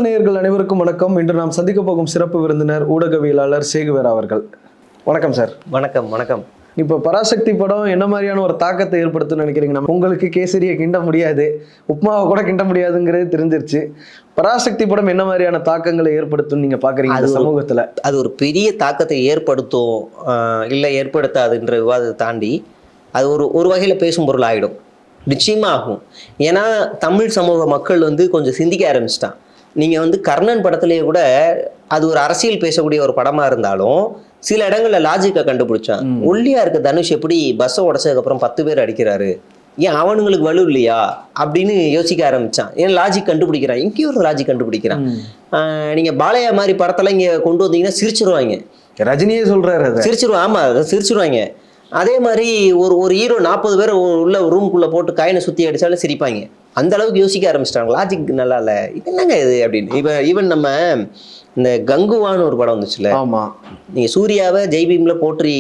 நேயர்கள் அனைவருக்கும் வணக்கம். இன்று நாம் சந்திக்க போகும் சிறப்பு விருந்தினர் ஊடகவியலாளர் சேகுவேரா அவர்கள். வணக்கம் சார். வணக்கம். வணக்கம். இப்போ பராசக்தி படம் என்ன மாதிரியான ஒரு தாக்கத்தை ஏற்படுத்தும்னு நினைக்கிறீங்க? நம்ம உங்களுக்கு கேசரியை கிண்ட முடியாது, உப்மாவை கூட கிண்ட முடியாதுங்கிறது தெரிஞ்சிருச்சு. பராசக்தி படம் என்ன மாதிரியான தாக்கங்களை ஏற்படுத்தும் நீங்க பாக்குறீங்க அந்த சமூகத்துல? அது ஒரு பெரிய தாக்கத்தை ஏற்படுத்தும் இல்லை ஏற்படுத்தாதுன்ற விவாதத்தை தாண்டி அது ஒரு வகையில் பேசும் பொருள் ஆகிடும். நிச்சயமா ஆகும். ஏன்னா தமிழ் சமூக மக்கள் கொஞ்சம் சிந்திக்க ஆரம்பிச்சிட்டான். நீங்கள் கர்ணன் படத்துலேயே கூட அது ஒரு அரசியல் பேசக்கூடிய ஒரு படமாக இருந்தாலும் சில இடங்கள்ல லாஜிக்கை கண்டுபிடிச்சான். ஒல்லியா இருக்க தனுஷ் எப்படி பஸ்ஸை உடச்சதுக்கப்புறம் 10 பேர் அடிக்கிறாரு, ஏன் அவனுங்களுக்கு வலு இல்லையா அப்படின்னு யோசிக்க ஆரம்பிச்சான். ஏன் லாஜிக் கண்டுபிடிக்கிறான், எங்கேயும் ஒரு லாஜிக் கண்டுபிடிக்கிறான். நீங்கள் பாலையா மாதிரி படத்தெல்லாம் இங்கே கொண்டு வந்தீங்கன்னா சிரிச்சிருவாங்க. ரஜினியே சொல்றாரு சிரிச்சிருவான். ஆமாம், சிரிச்சிருவாங்க. அதே மாதிரி ஒரு ஹீரோ 40 பேர் உள்ள ரூம்குள்ளே போட்டு காயினை சுற்றி அடித்தாலும் சிரிப்பாங்க. அந்த அளவுக்கு யோசிக்க ஆரம்பிச்சிட்டாங்க. லாஜிக் நல்லா இல்லை, இது என்னங்க இது அப்படின்னு. இப்போ ஈவன் நம்ம இந்த கங்குவான்னு ஒரு படம் வந்துச்சுல்ல, ஆமாம், நீங்கள் சூர்யாவை ஜெய்பீமில் போற்றி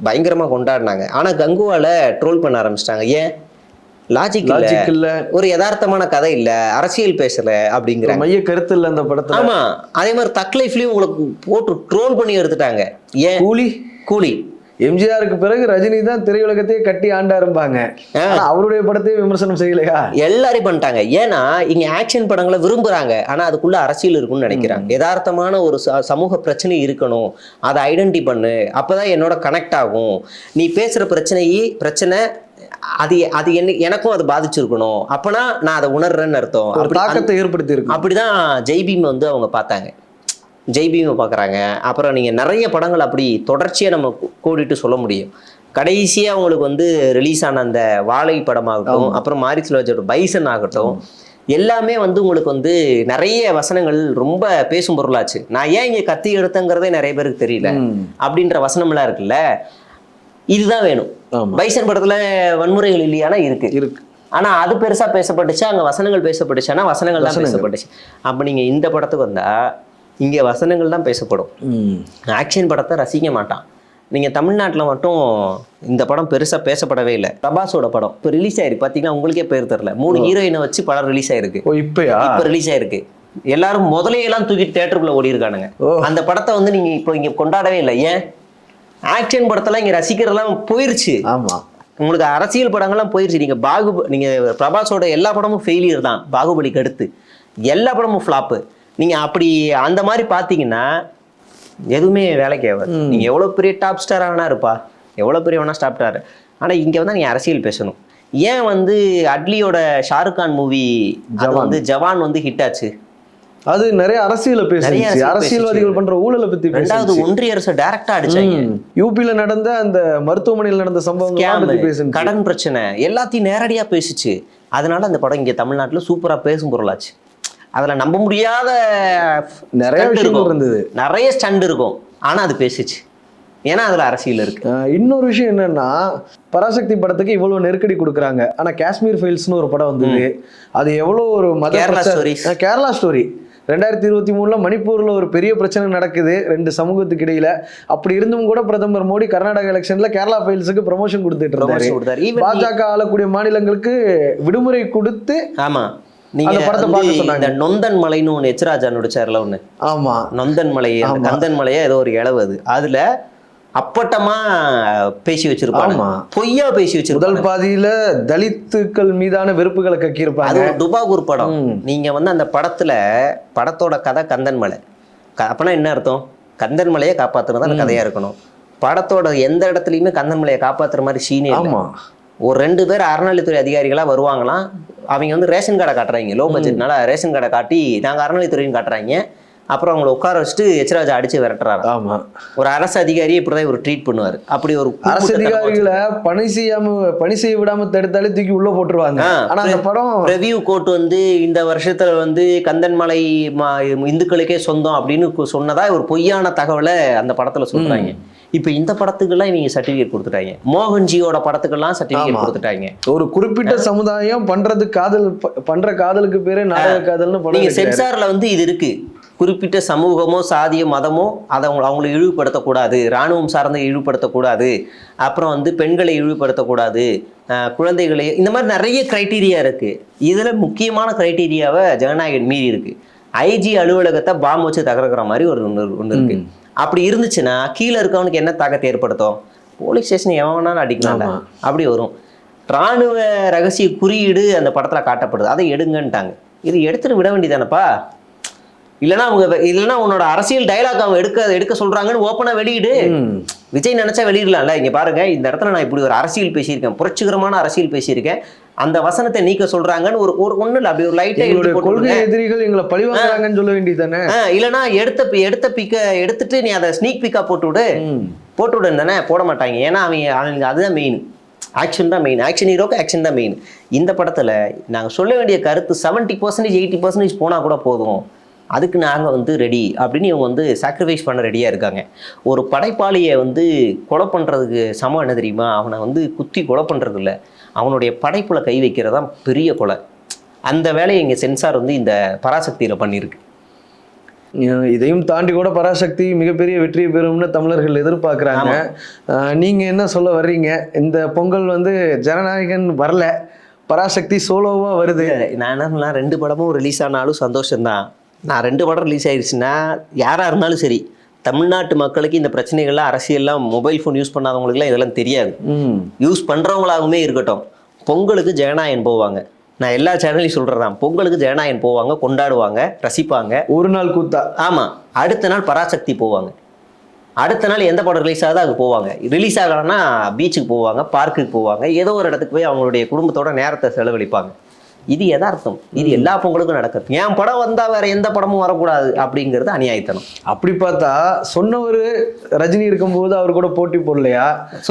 பயங்கரமாக கொண்டாடினாங்க. ஆனால் கங்குவால ட்ரோல் பண்ண ஆரம்பிச்சிட்டாங்க. ஏன்? லாஜிக் இல்லை, ஒரு யதார்த்தமான கதை இல்லை, அரசியல் பேசலை அப்படிங்கிற மைய கருத்து இல்லை அந்த படத்தில். ஆமாம். அதே மாதிரி தக் லைஃப்லையும் உங்களுக்கு போட்டு ட்ரோல் பண்ணி எடுத்துட்டாங்க. ஏன்? கூலி எம்ஜிஆருக்கு பிறகு ரஜினி தான் திரையுலகத்தையே கட்டி ஆண்டாரும்பாங்க. அவருடைய படத்தையும் விமர்சனம் செய்யலையா? எல்லாரையும் பண்ணிட்டாங்க. ஏன்னா இங்க ஆக்ஷன் படங்களை விரும்புறாங்க, ஆனா அதுக்குள்ள அரசியல் இருக்குன்னு நினைக்கிறாங்க. யதார்த்தமான ஒரு சமூக பிரச்சனை இருக்கணும், அதை ஐடென்டி பண்ணு, அப்பதான் என்னோட கனெக்ட் ஆகும். நீ பேசுற பிரச்சனை அது எனக்கும் அது பாதிச்சிருக்கணும், அப்பனா நான் அதை உணர்றேன்னு அர்த்தம். தாக்கத்தை ஏற்படுத்தி இருக்கு. அப்படிதான் ஜெய்பீம் அவங்க பார்த்தாங்க. ஜெய்பீமை பார்க்குறாங்க. அப்புறம் நீங்கள் நிறைய படங்கள் அப்படி தொடர்ச்சியாக நம்ம கோடிட்டு சொல்ல முடியும். கடைசியாக அவங்களுக்கு ரிலீஸ் ஆன அந்த வாழை படமாகட்டும், அப்புறம் மாரி செல்வராஜோட பைசன் ஆகட்டும், எல்லாமே உங்களுக்கு நிறைய வசனங்கள் ரொம்ப பேசும் பொருளாச்சு. நான் ஏன் இங்கே கத்தி எடுத்தங்கிறதே நிறைய பேருக்கு தெரியல அப்படின்ற வசனம்லாம் இருக்குல்ல. இதுதான் வேணும். பைசன் படத்தில் வன்முறைகள் இல்லையானா இருக்கு. ஆனா அது பெருசா பேசப்பட்டுச்சு, அங்க வசனங்கள் பேசப்பட்டுச்சுன்னா வசனங்கள் தான் பேசப்பட்டுச்சு. அப்ப நீங்க இந்த படத்துக்கு வந்தா இங்கே வசனங்கள் தான் பேசப்படும். ஆக்ஷன் படத்தை ரசிக்க மாட்டான். நீங்கள் தமிழ்நாட்டில் மட்டும் இந்த படம் பெருசாக பேசப்படவே இல்லை. பிரபாஸோட படம் இப்போ ரிலீஸ் ஆயிருக்கு, பார்த்தீங்கன்னா உங்களுக்கே பேர் தெரில. 3 ஹீரோயினை வச்சு படம் ரிலீஸ் ஆயிருக்கு. இப்போ ரிலீஸ் ஆயிருக்கு. எல்லாரும் முதலையெல்லாம் தூக்கிட்டு தேட்டருக்குள்ள ஓடி இருக்கானுங்க. அந்த படத்தை நீங்கள் இப்போ இங்கே கொண்டாடவே இல்லை. ஏன்? ஆக்ஷன் படத்தெல்லாம் இங்கே ரசிக்கிறதெல்லாம் போயிருச்சு. ஆமாம், உங்களுக்கு அரசியல் படங்கள்லாம் போயிருச்சு. நீங்கள் பிரபாஸோட எல்லா படமும் ஃபெயிலியர் தான். பாகுபலிக்கு அடுத்து எல்லா படமும் ஃப்ளாப்பு. நீங்கள் அப்படி அந்த மாதிரி பார்த்தீங்கன்னா எதுவுமே வேலைக்கு ஆகாது. நீங்கள் எவ்வளோ பெரிய டாப் ஸ்டாராக வேணா இருப்பா, எவ்வளோ பெரிய வேணா டாப் ஸ்டார், ஆனால் இங்கே நீங்கள் அரசியல் பேசணும். ஏன் அட்லியோட ஷாருக் கான் மூவி ஜவான் ஹிட் ஆச்சு? அது நிறைய அரசியலை பேசுச்சு, அரசியல்வாதிகள் பண்ற ஊழலை பத்தி. 2வது ஒன்றிய அரசு டைரக்டா அடிச்சாங்க. யூபியில நடந்த அந்த மருத்துவமனையில் நடந்த சம்பவம், கடன் பிரச்சனை எல்லாத்தையும் நேரடியா பேசிச்சு. அதனால அந்த படம் இங்க தமிழ்நாட்டுல சூப்பரா பேசும் பொருளாச்சு. அதுல நம்ப முடியாத நிறைய விஷயங்கள் இருந்தது, நிறைய ஸ்டண்ட் இருக்கும். ஆனா அது பேசிச்சு, ஏன்னா அதுல அரசியல் இருக்கு. இன்னொரு விஷயம் என்னன்னா, பராசக்தி படத்துக்கு இவ்வளவு நெருக்கடி கொடுக்குறாங்க. ஆனா காஷ்மீர் ஃபைல்ஸ்னு ஒரு படம் வந்தது, அது எவ்வளவு ஒரு கேரளா ஸ்டோரி. 2023 மணிப்பூர்ல ஒரு பெரிய பிரச்சனை நடக்குது 2 சமூகத்துக்கு இடையில. அப்படி இருந்தும் கூட பிரதமர் மோடி கர்நாடகா எலெக்ஷன்ல கேரளா ஃபைல்ஸுக்கு ப்ரமோஷன் கொடுத்துட்டு இருந்தாரு. பாஜக ஆளக்கூடிய மாநிலங்களுக்கு விடுமுறை கொடுத்து. ஆமா, நீங்க படத்தை பார்க்க சொன்னாங்க. நொந்தன் மலைன்னு ஒன்று எச்ராஜா நடிச்சார்ல ஒண்ணு. ஆமா, நொந்தன் மலை, கந்தன் மலையா ஏதோ ஒரு இளவு. அதுல அப்பட்டமா பேசி வச்சிருப்பாங்க, பொய்யா பேசி வச்சிருப்பாங்க. முதல் பாதியில தலித்துக்கள் மீதான வெறுப்புகளை கக்கியிருப்பாங்க. அது ஒரு துபாகூர் படம். நீங்க அந்த படத்தோட கதை கந்தன் மலை. அப்பனா என்ன அர்த்தம்? கந்தன் மலையை காப்பாத்துறதா அந்த கதையா இருக்கணும். படத்தோட எந்த இடத்துலயுமே கந்தன் மலையை காப்பாத்துற மாதிரி சீனே இல்லை. ஒரு 2 பேர் அறநிலைத்துறை அதிகாரிகளாக வருவாங்களாம். அவங்க ரேஷன் கார்டை காட்டுறாங்க, லோ பட்ஜெட்னால ரேஷன் கார்டை காட்டி நாங்கள் அறநிலைத்துறைன்னு காட்டுறாங்க. அப்புறம் அவங்களை உட்கார வச்சுட்டு எச்ராஜா அடிச்சு விரட்டுறாரு. ஆமா, ஒரு அரசு அதிகாரியை இப்படிதான் இவர் ட்ரீட் பண்ணுவார். அப்படி ஒரு அரசு அதிகாரிகளை பணி செய்ய விடாம தடுத்தாலே தூக்கி உள்ள போட்டுருவாங்க. ஆனா அந்த படம் ரிவ்யூ கோர்ட் இந்த வருஷத்துல கந்தன்மலை இந்துக்களுக்கே சொந்தம் அப்படின்னு சொன்னதா ஒரு பொய்யான தகவலை அந்த படத்துல சொல்றாங்க. இப்ப இந்த படத்துக்கெல்லாம் இவங்க சர்டிபிகேட் கொடுத்துட்டாங்க. மோகன்ஜியோட படத்துக்கெல்லாம் சர்டிபிகேட் கொடுத்துட்டாங்க. ஒரு குறிப்பிட்ட சமுதாயம் பண்ற காதலுக்கு பேரே நாடக காதல்னு. நீங்க சென்சார்ல இது இருக்கு. குறிப்பிட்ட சமூகமோ சாதியோ மதமோ அதை அவங்களை இழிவுபடுத்தக்கூடாது, இராணுவம் சார்ந்த இழிவுபடுத்தக்கூடாது, அப்புறம் பெண்களை இழிவுபடுத்தக்கூடாது, குழந்தைகளை, இந்த மாதிரி நிறைய கிரைட்டீரியா இருக்குது. இதில் முக்கியமான கிரைட்டீரியாவை ஜனநாயகம் மீறி இருக்குது. ஐஜி அலுவலகத்தை பாம்பு வச்சு தகர்க்கிற மாதிரி ஒன்று இருக்கு. அப்படி இருந்துச்சுன்னா கீழே இருக்கவனுக்கு என்ன தாக்கத்தை ஏற்படுத்தும்? போலீஸ் ஸ்டேஷன் எவன் வேணாலும் அடிக்கலாம், அப்படி வரும். ராணுவ ரகசிய குறியீடு அந்த படத்துல காட்டப்படுது, அதை எடுங்கன்ட்டாங்க. இது எடுத்துட்டு விட வேண்டியதானப்பா. இல்லைன்னா உன்னோட அரசியல் டைலாக் அவங்க எடுக்க சொல்றாங்கன்னு ஓப்பனா வெளியிடு. விஜய் நினைச்சா வெளியிடலாம்ல. இங்க பாருங்க, இந்த இடத்துல நான் இப்படி ஒரு அரசியல் பேசியிருக்கேன், புரட்சிகரமான அரசியல் பேசியிருக்கேன், அந்த வசனத்தை நீக்க சொல்றாங்கன்னு ஒரு ஒண்ணு இல்ல, அப்படி ஒரு லைட்டா கொள்கை எதிரிகள் எங்களை பழிவாங்கறாங்கன்னு சொல்ல வேண்டியதானே. இல்லைன்னா எடுத்த பிக்க எடுத்துட்டு நீ அதை ஸ்னீக் பிக்கா போட்டு விடு தானே. போட மாட்டாங்க. ஏன்னா அவங்க அதுதான் மெயின். ஆக்ஷன் தான் மெயின். ஆக்ஷன் ஹீரோக்கு ஆக்ஷன் தான் மெயின். இந்த படத்துல நாங்க சொல்ல வேண்டிய கருத்து 70% 80% போனா கூட போதும், அதுக்கு நாங்கள் ரெடி அப்படின்னு இவங்க சாக்ரிஃபைஸ் பண்ண ரெடியாக இருக்காங்க. ஒரு படைப்பாளியை கொலை பண்ணுறதுக்கு சமம் என்ன தெரியுமா? அவனை குத்தி கொலை பண்ணுறது இல்லை, அவனுடைய படைப்புல கை வைக்கிறதா பெரிய கொலை. அந்த வேலையை இங்கே சென்சார் இந்த பராசக்தியில் பண்ணியிருக்கு. இதையும் தாண்டி கூட பராசக்தி மிகப்பெரிய வெற்றியை பெறும்னு தமிழர்கள் எதிர்பார்க்குறாங்க. நீங்கள் என்ன சொல்ல வர்றீங்க? இந்த பொங்கல் ஜனநாயகன் வரல, பராசக்தி சோலோவாக வருது. நான் என்ன சொன்னால், 2 படமும் ரிலீஸ் ஆனாலும் சந்தோஷம்தான். நான் 2 படம் ரிலீஸ் ஆயிடுச்சுன்னா யாராக இருந்தாலும் சரி, தமிழ்நாட்டு மக்களுக்கு இந்த பிரச்சனைகள்லாம், அரசியல்லாம், மொபைல் ஃபோன் யூஸ் பண்ணாதவங்களுக்குலாம் இதெல்லாம் தெரியாது. யூஸ் பண்ணுறவங்களாகவுமே இருக்கட்டும், பொங்கலுக்கு ஜெகநாயகன் போவாங்க. நான் எல்லா சேனலையும் சொல்கிறதான், பொங்கலுக்கு ஜெகநாயகன் போவாங்க, கொண்டாடுவாங்க, ரசிப்பாங்க. ஒரு நாள் கூத்தா. ஆமாம். அடுத்த நாள் பராசக்தி போவாங்க. அடுத்த நாள் எந்த படம் ரிலீஸ் ஆகுதோ அது போவாங்க. ரிலீஸ் ஆகலைன்னா பீச்சுக்கு போவாங்க, பார்க்குக்கு போவாங்க, ஏதோ ஒரு இடத்துக்கு போய் அவங்களுடைய குடும்பத்தோட நேரத்தை செலவழிப்பாங்க. இது யதார்த்தம். இது எல்லா பொங்கலுக்கும் நடக்குது. என் படம் வந்தால் வேற எந்த படமும் வரக்கூடாது அப்படிங்கிறது அநியாயத்தனம். அப்படி பார்த்தா சொன்னவர் ரஜினி இருக்கும்போது அவர் கூட போட்டி போடலையா?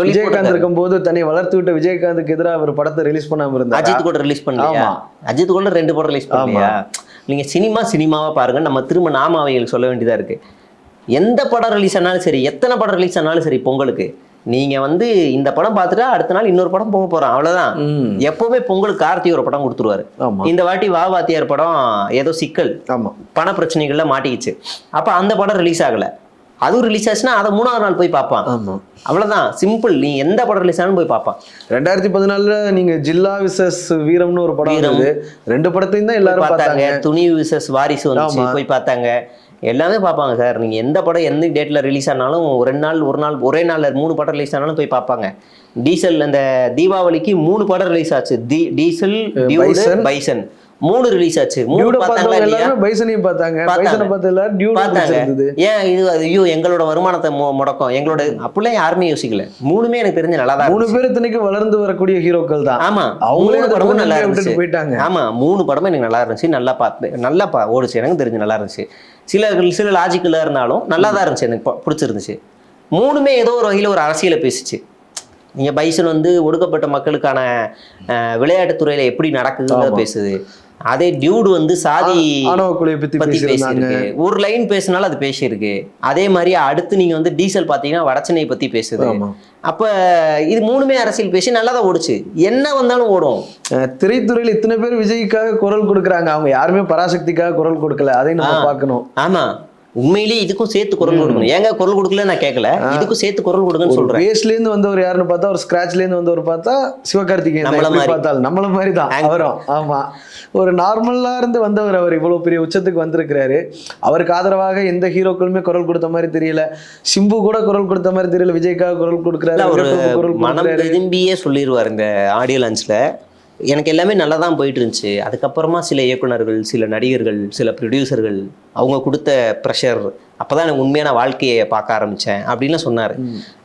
விஜயகாந்த் இருக்கும்போது தன்னை வளர்த்து விட்ட விஜயகாந்துக்கு எதிராக அவர் படத்தை ரிலீஸ் பண்ணாம இருந்தார். அஜித் கூட ரிலீஸ் பண்ணலையா? அஜித் கூட 2 படம் ரிலீஸ் பண்ணலையா? நீங்க சினிமாவா பாருங்க. நம்ம திரும்ப நாம அவைகளுக்கு சொல்ல வேண்டியதா இருக்கு. எந்த படம் ரிலீஸ் ஆனாலும் சரி, எத்தனை படம் ரிலீஸ் ஆனாலும் சரி, பொங்கலுக்கு நீங்க இந்த படம் பார்த்துட்டா அடுத்த நாள் இன்னொரு படம் போக போறோம், அவ்வளவுதான். எப்பவுமே பொங்கலுக்கு கார்த்தி ஒரு படம் கொடுத்துருவாரு. இந்த வாட்டி வாத்தியார் படம் ஏதோ சிக்கல், பண பிரச்சனைகள்ல மாட்டிக்கிச்சு. அப்ப அந்த படம் ரிலீஸ் ஆகல, அதுவும் ரிலீஸ் ஆச்சுன்னா அதை 3ஆவது நாள் போய் பார்ப்பான். அவ்வளவுதான், சிம்பிள். நீ எந்த படம் ரிலீஸ் ஆனாலும் போய் பார்ப்பான். 2014 நீங்க ஜில்லா விசஸ் வீரம்னு ஒரு படம், 2 படத்தையும் தான் எல்லாரும் பார்த்தாங்க. துணி விசஸ் வாரிசு வந்துச்சு, போய் பார்த்தாங்க. எல்லாமே பார்ப்பாங்க சார். நீங்கள் எந்த படம் எந்த டேட்டில் ரிலீஸ் ஆனாலும் 2 நாள் ஒரே நாளில் 3 படம் ரிலீஸ் ஆனாலும் போய் பார்ப்பாங்க. டீசல் அந்த தீபாவளிக்கு 3 படம் ரிலீஸ் ஆச்சு. டீசல், பைசன் 3 ரிலீஸ் ஆச்சு. 3 பார்த்தாங்களா இல்லையா? பைசனையும் பார்த்தாங்க. பைசனை பார்த்தல டியூட் பார்த்தாங்க. ஏன் இது ஐயோ எங்களோட வருமானத்தை முடக்கும் எங்களோட, அப்படிலாம் யாருமே யோசிக்கல. 3மே எனக்கு தெரிஞ்ச நல்லா தான். 3 பேர் இத்தனைக்கு வளர்ந்து வரக்கூடிய ஹீரோக்கள் தான். ஆமா, அவங்களே படமும் நல்லா இருந்துச்சு போயிட்டாங்க. ஆமா, 3 படமும் எனக்கு நல்லா இருந்துச்சு. நல்லா ஓடுச்சு, எனக்கு தெரிஞ்சு நல்லா இருந்துச்சு. சில லாஜிக்கலாக இருந்தாலும் நல்லா தான் இருந்துச்சு, எனக்கு பிடிச்சிருந்துச்சு. 3மே ஏதோ ஒரு வகையில் ஒரு அரசியலை பேசிச்சு. நீங்கள் பைசன் ஒடுக்கப்பட்ட மக்களுக்கான விளையாட்டுத்துறையில் எப்படி நடக்குதுன்னு பேசுது. அதே டியூடு சாதி பத்தி பேசியிருக்கு. ஒரு லைன் பேசினாலும் அது பேசியிருக்கு. அதே மாதிரி அடுத்து நீங்க டீசல் பாத்தீங்கன்னா வடச்சென்னை பத்தி பேசுது. அப்ப இது 3மே அரசியல் பேசி நல்லா தான் ஓடுச்சு. என்ன வந்தாலும் ஓடும். திரைத்துறையில் இத்தனை பேர் விஜய்க்காக குரல் கொடுக்குறாங்க, அவங்க யாருமே பராசக்திக்காக குரல் கொடுக்கல. அதை நம்ம பார்க்கணும். ஆமா, உண்மையிலேயே இதுக்கும் சேர்த்து குரல் கொடுக்கணும். ஏங்க குரல் கொடுக்கல நான் கேட்கல, இதுக்கும் சேர்த்து குரல் கொடுங்கன்னு சொல்றேன். பேஸ்ல இருந்து வந்தவர் யாருன்னு பார்த்தா, ஒரு ஸ்கிராச்ல இருந்து வந்தவர் பார்த்தா சிவகார்த்திகேயன் நம்மள மாதிரி தான் வரும். ஆமா, ஒரு நார்மலா இருந்து வந்தவர். அவர் இவ்வளவு பெரிய உச்சத்துக்கு வந்திருக்கிறாரு. அவருக்கு ஆதரவாக எந்த ஹீரோக்களுமே குரல் கொடுத்த மாதிரி தெரியல. சிம்பு கூட குரல் கொடுத்த மாதிரி தெரியல. விஜய்க்காக குரல் கொடுக்கிறாரு. மனம் விரும்பியே சொல்லிடுவார் இந்த ஆடியோ லான்ச்ல. எனக்கு எல்லாமே நல்லா தான் போயிட்டு இருந்துச்சு. அதுக்கப்புறமா சில இயக்குனர்கள், சில நடிகர்கள், சில ப்ரொடியூசர்கள் அவங்க கொடுத்த ப்ரெஷர், அப்போதான் எனக்கு உண்மையான வாழ்க்கையை பார்க்க ஆரம்பித்தேன் அப்படின்லாம் சொன்னார்.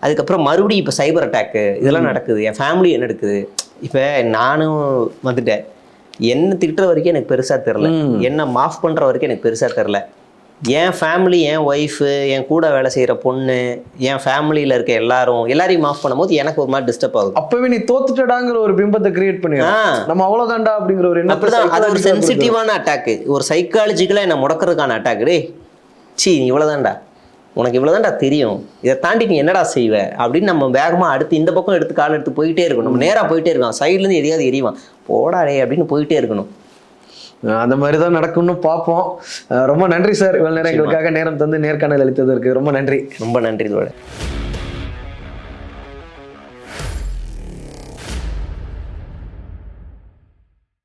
அதுக்கப்புறம் மறுபடியும் இப்போ சைபர் அட்டாக்கு இதெல்லாம் நடக்குது. என் ஃபேமிலி என்ன நடக்குது. இப்போ நானும் வந்துட்டேன். என்ன திட்டுற வரைக்கும் எனக்கு பெருசாக தெரில, என்ன மாஃப் பண்ணுற வரைக்கும் எனக்கு பெருசாக தெரில. என் ஃபேமிலி, என் ஒய்ஃபு, என் கூட வேலை செய்கிற பொண்ணு, என் ஃபேமிலியில் இருக்க எல்லாரையும் மாஃப் பண்ணும்போது எனக்கு ஒரு மாதிரி டிஸ்டர்ப் ஆகுது. அப்பவே நீ தோத்துட்டடாங்கிற ஒரு பிம்பத்தை கிரியேட் பண்ணி நம்ம அவ்வளோதான்டா அப்படிங்கிற ஒரு எண்ணம். அது ஒரு சென்சிட்டிவான அட்டாக்கு, ஒரு சைக்காலஜிக்கலாக என்ன முடக்கிறதுக்கான அட்டாக்கு. டே சி நீ இவ்வளோதான்டா, உனக்கு இவ்வளோதான்டா தெரியும், இதை தாண்டி நீ என்னடா செய்வ அப்படின்னு நம்ம வேகமாக அடுத்து இந்த பக்கம் எடுத்து கால் எடுத்து போயிட்டே இருக்கணும். நம்ம நேராக போயிட்டே இருக்கோம், சைட்லேருந்து எதையாவது எரிவான், போடாடே அப்படின்னு போயிட்டே இருக்கணும். அந்த மாதிரி தான் நடக்கும்னு பார்ப்போம். ரொம்ப நன்றி சார், இவ்வளோ நேரம் எங்களுக்காக நேரம் தந்து நேர்காணல் அளித்ததற்கு ரொம்ப நன்றி. ரொம்ப நன்றி தோழர்.